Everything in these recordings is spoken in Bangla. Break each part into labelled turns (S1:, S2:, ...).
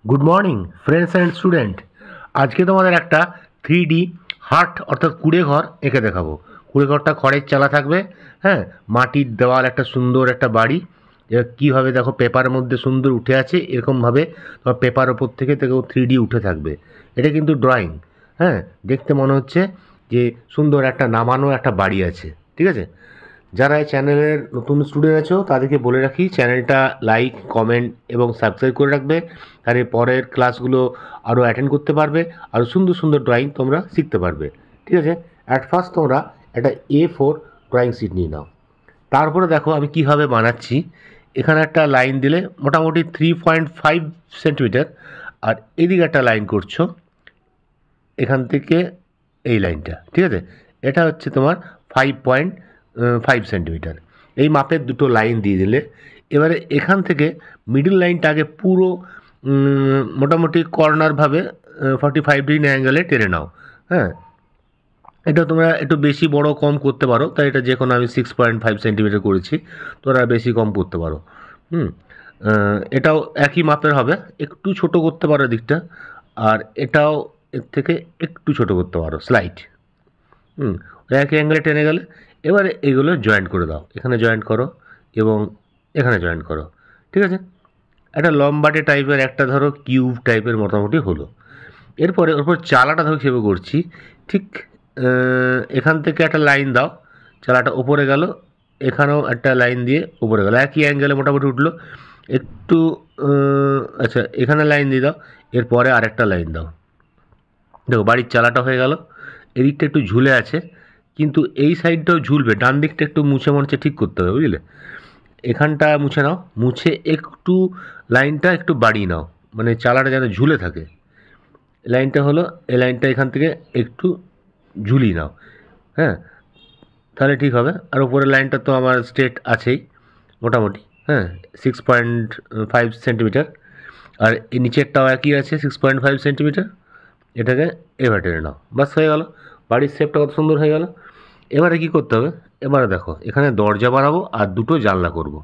S1: Good morning friends and student. আজকে তোমাদের একটা 3D হার্ট অর্থাৎ কুড়ে ঘর এঁকে দেখাবো। কুড়ে ঘরটা খড়ের চালা থাকবে, হ্যাঁ, মাটির দেওয়াল, একটা সুন্দর একটা বাড়ি। এবার কীভাবে দেখো পেপারের মধ্যে সুন্দর উঠে আছে, এরকমভাবে তোমার পেপার ওপর থেকে 3D উঠে থাকবে। এটা কিন্তু ড্রয়িং, হ্যাঁ, দেখতে মনে হচ্ছে যে সুন্দর একটা নামানো একটা বাড়ি আছে। ঠিক আছে, যারা এই চ্যানেলের নতুন স্টুডেন্ট আছো তাদেরকে বলে রাখি, চ্যানেলটা লাইক, কমেন্ট এবং সাবস্ক্রাইব করে রাখবে। তার পরের ক্লাসগুলো আরও অ্যাটেন্ড করতে পারবে, আরও সুন্দর সুন্দর ড্রয়িং তোমরা শিখতে পারবে। ঠিক আছে, অ্যাট ফার্স্ট তোমরা একটা A4 ড্রয়িং শিট নিয়ে নাও। তারপরে দেখো আমি কীভাবে বানাচ্ছি। এখানে একটা লাইন দিলে মোটামুটি 3.5 সেন্টিমিটার, আর এদিকে একটা লাইন করছো এখান থেকে এই লাইনটা। ঠিক আছে, এটা হচ্ছে তোমার 5.5 সেন্টিমিটার। এই মাপের দুটো লাইন দিয়ে দিলে এবারে এখান থেকে মিডল লাইনটা আগে পুরো মোটামুটি কর্নারভাবে 45 ডিগ্রি অ্যাঙ্গেলে টেনে নাও। হ্যাঁ, এটা তোমরা একটু বেশি বড় কম করতে পারো, তাই এটা যে কোনো আমি 6.5 সেন্টিমিটার করেছি, তোমরা বেশি কম করতে পারো। এটাও একই মাপের হবে, একটু ছোট করতে পারো দিকটা, আর এটাও এর থেকে একটু ছোট করতে পারো স্লাইড। একই অ্যাঙ্গেলে টেনে গেলে এবারে এইগুলো জয়েন্ট করে দাও, এখানে জয়েন্ট করো এবং এখানে জয়েন্ট করো। ঠিক আছে, একটা লম্বাটে টাইপের একটা ধরো কিউব টাইপের মোটামুটি হলো। এরপরে ওরপর চালাটা ধরো কীভাবে করছি, ঠিক এখান থেকে একটা লাইন দাও, চালাটা ওপরে গেল, এখানেও একটা লাইন দিয়ে ওপরে গেল, একই অ্যাঙ্গেলে মোটামুটি উঠলো। একটু আচ্ছা, এখানে লাইন দিয়ে দাও, এরপরে আরেকটা লাইন দাও। দেখো বাড়ির চালাটা হয়ে গেল। এদিকটা একটু ঝুলে আছে, কিন্তু এই সাইডটাও ঝুলবে, ডান দিকটা একটু মুছে মনে ঠিক করতে হবে, বুঝলে। এখানটা মুছে নাও, মুছে একটু লাইনটা একটু বাড়িয়ে নাও, মানে চালাটা যেন ঝুলে থাকে। লাইনটা হলো, এই লাইনটা এখান থেকে একটু ঝুলিয়ে নাও, হ্যাঁ, তাহলে ঠিক হবে। আর উপরের লাইনটা তো আমার স্ট্রেট আছেই মোটামুটি, হ্যাঁ, 6.5 সেন্টিমিটার। আর এই নিচেরটাও একই আছে 6.5 সেন্টিমিটার। এটাকে এবার টেনে নাও, বাস হয়ে গেল। বাড়ির শেপটা কত সুন্দর হয়ে গেল। এবারে কি করতে হবে, এবারে দেখো এখানে দরজা বানাবো আর দুটো জানলা করব।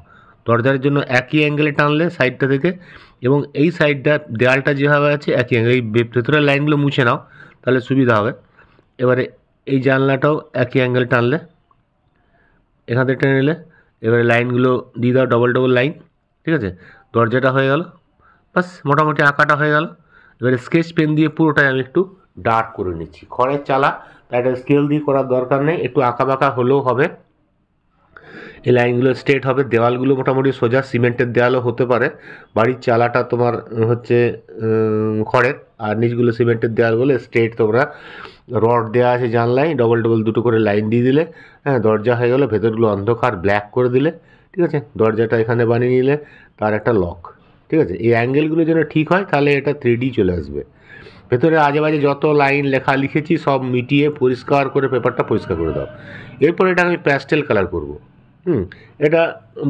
S1: দরজার জন্য একই অ্যাঙ্গেলে টানলে সাইডটা থেকে, এবং এই সাইডটা দেয়ালটা যেভাবে আছে একই অ্যাঙ্গেল, এই ভেতরের লাইনগুলো মুছে নাও, তাহলে সুবিধা হবে। এবারে এই জানলাটাও একই অ্যাঙ্গেল টানলে, এখান থেকে টেনে নিলে, এবারে লাইনগুলো দিয়ে দাও, ডবল ডবল লাইন। ঠিক আছে, দরজাটা হয়ে গেল, বাস মোটামুটি আঁকাটা হয়ে গেল। এবারে স্কেচ পেন দিয়ে পুরোটাই আমি একটু ডার্ক করে নিচ্ছি। খড়ের চালা, তাই এটা স্কেল দিয়ে করার দরকার নেই, একটু আঁকা বাঁকা হলেও হবে। এই লাইনগুলো স্ট্রেট হবে, দেওয়ালগুলো মোটামুটি সোজা, সিমেন্টের দেওয়ালও হতে পারে। বাড়ির চালাটা তোমার হচ্ছে খড়ের, আর নিচগুলো সিমেন্টের দেওয়ালগুলো স্ট্রেট। তোমরা রড দেওয়া আছে জানলায়, ডবল ডবল দুটো করে লাইন দিয়ে দিলে, হ্যাঁ, দরজা হয়ে গেলো। ভেতরগুলো অন্ধকার ব্ল্যাক করে দিলে, ঠিক আছে। দরজাটা এখানে বানিয়ে নিলে, তার একটা লক। ঠিক আছে, এই অ্যাঙ্গেলগুলো যেন ঠিক হয়, তাহলে এটা 3D চলে আসবে। ভেতরে আজে বাজে যত লাইন লেখা লিখেছি সব মিটিয়ে পরিষ্কার করে পেপারটা পরিষ্কার করে দাও। এরপর এটা আমি প্যাস্টেল কালার করব। এটা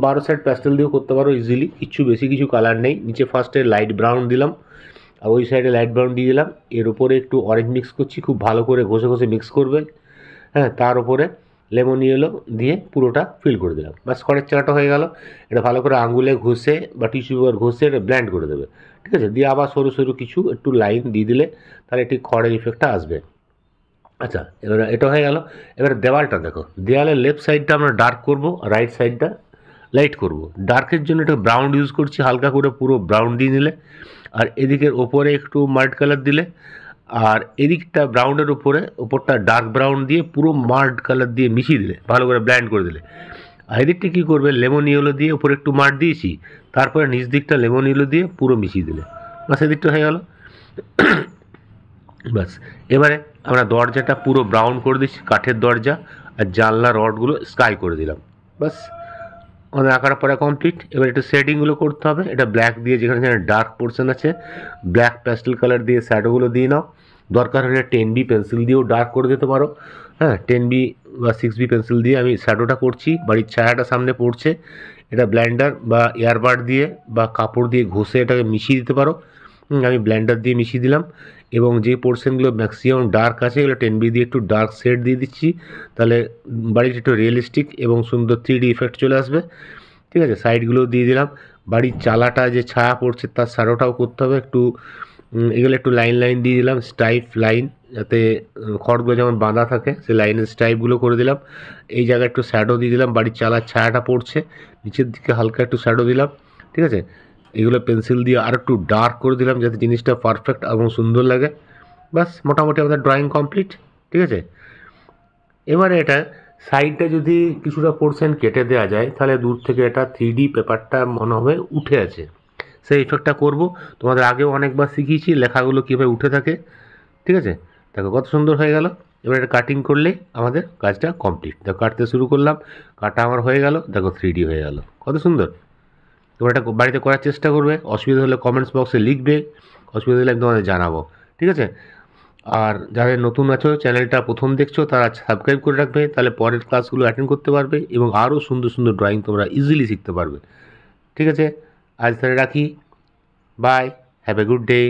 S1: 12 সাইড প্যাস্টেল দিয়েও করতে পারো ইজিলি, বেশি কিছু কালার নেই। নিচে ফার্স্টে লাইট ব্রাউন দিলাম, আর ওই সাইডে লাইট ব্রাউন দিয়ে দিলাম। এর উপরে একটু অরেঞ্জ মিক্স করছি, খুব ভালো করে ঘষে ঘষে মিক্স করবে, হ্যাঁ। তার উপরে লেমন ইয়েলো দিয়ে পুরোটা ফিল করে দিলাম, বাস খড়ের চালাটা হয়ে গেল। এটা ভালো করে আঙুলে ঘষে বা টিস্যু পেপার ঘষে এটা ব্ল্যান্ড করে দেবে। ঠিক আছে, দিয়ে আবার সরু সরু কিছু একটু লাইন দিয়ে দিলে তাহলে ঠিক খড়ের ইফেক্টটা আসবে। আচ্ছা, এবার এটা হয়ে গেল। এবার দেওয়ালটা দেখো, দেওয়ালের লেফট সাইডটা আমরা ডার্ক করব, রাইট সাইডটা লাইট করব। ডার্কের জন্য এটা ব্রাউন ইউজ করছি, হালকা করে পুরো ব্রাউন দিয়ে নিলে, আর এদিকের ওপরে একটু মার্ড কালার দিলে, আর এদিকটা ব্রাউনের ওপরটা ডার্ক ব্রাউন দিয়ে পুরো মার্ড কালার দিয়ে মিশিয়ে দিলে, ভালো করে ব্ল্যান্ড করে দিলে। আর এদিকটা কী করবে, লেমন ইয়েলো দিয়ে ওপরে একটু মার্ড দিয়েছি, তারপরে নিচ দিকটা লেমন ইয়েলো দিয়ে পুরো মিশিয়ে দিলে, বাস এদিকটা হয়ে গেল। বাস এবারে আমরা দরজাটা পুরো ব্রাউন করে দিচ্ছি, কাঠের দরজা, আর জানলা রডগুলো স্কাই করে দিলাম, বাস আমাদের আঁকার পরে কমপ্লিট। এবার একটু শেডিংগুলো করতে হবে। এটা ব্ল্যাক দিয়ে, যেখানে যেখানে ডার্ক পোর্শন আছে ব্ল্যাক প্যাস্টেল কালার দিয়ে শ্যাডোগুলো দিয়ে নাও। দরকার হলে 10B পেন্সিল দিয়েও ডার্ক করে দিতে পারো, হ্যাঁ। 10B বা 6B পেন্সিল দিয়ে আমি শ্যাডোটা করছি, বাড়ির ছায়াটা সামনে পড়ছে। এটা ব্লেন্ডার বা এয়ারবাড দিয়ে বা কাপড় দিয়ে ঘষে এটাকে মিশিয়ে দিতে পারো। আমি ব্লেন্ডার দিয়ে মিশিয়ে দিলাম, এবং যে পোর্শনগুলো ম্যাক্সিমাম ডার্ক আছে এগুলো 10B দিয়ে একটু ডার্ক শেড দিয়ে দিচ্ছি, তাহলে বাড়িটা একটু রিয়েলিস্টিক এবং সুন্দর 3D ইফেক্ট চলে আসবে। ঠিক আছে, সাইডগুলো দিয়ে দিলাম, বাড়ির চালাটা যে ছায়া পড়ছে তার শ্যাডোটাও করতে হবে একটু। এগুলো একটু লাইন লাইন দিয়ে দিলাম, স্ট্রাইপ লাইন, যাতে খড়গুলো যেমন বাঁধা থাকে সেই লাইনের স্ট্রাইপগুলো করে দিলাম। এই জায়গায় একটু শ্যাডো দিয়ে দিলাম, বাড়ির চালার ছায়াটা পড়ছে, নিচের দিকে হালকা একটু শ্যাডো দিলাম, ঠিক আছে। এগুলো পেন্সিল দিয়ে আর একটু ডার্ক করে দিলাম যাতে জিনিসটা পারফেক্ট এবং সুন্দর লাগে। বাস মোটামুটি আমাদের ড্রয়িং কমপ্লিট, ঠিক আছে। এবারে এটা সাইডটা যদি কিছুটা পোর্শন কেটে দেওয়া যায় তাহলে দূর থেকে এটা 3D পেপারটা মনে হবে উঠে আছে, সেই ইফেক্টটা করব। তোমাদের আগেও অনেকবার শিখিয়েছি লেখাগুলো কীভাবে উঠে থাকে, ঠিক আছে। দেখো কত সুন্দর হয়ে গেল। এবার এটা কাটিং করলেই আমাদের কাজটা কমপ্লিট। দেখো কাটতে শুরু করলাম, কাটা আমার হয়ে গেল, দেখো 3D হয়ে গেল, কত সুন্দর। তোমরা এটা বাড়িতে করার চেষ্টা করবে, অসুবিধা হলে কমেন্টস বক্সে লিখবে, অসুবিধা হলে আমি তোমাদের জানাবো, ঠিক আছে। আর যারা নতুন আছো চ্যানেলটা প্রথম দেখছো তারা সাবস্ক্রাইব করে রাখবে, তাহলে পরের ক্লাসগুলো অ্যাটেন্ড করতে পারবে এবং আরও সুন্দর সুন্দর ড্রয়িং তোমরা ইজিলি শিখতে পারবে, ঠিক আছে। আজ তাহলে রাখি, bye, have a good day.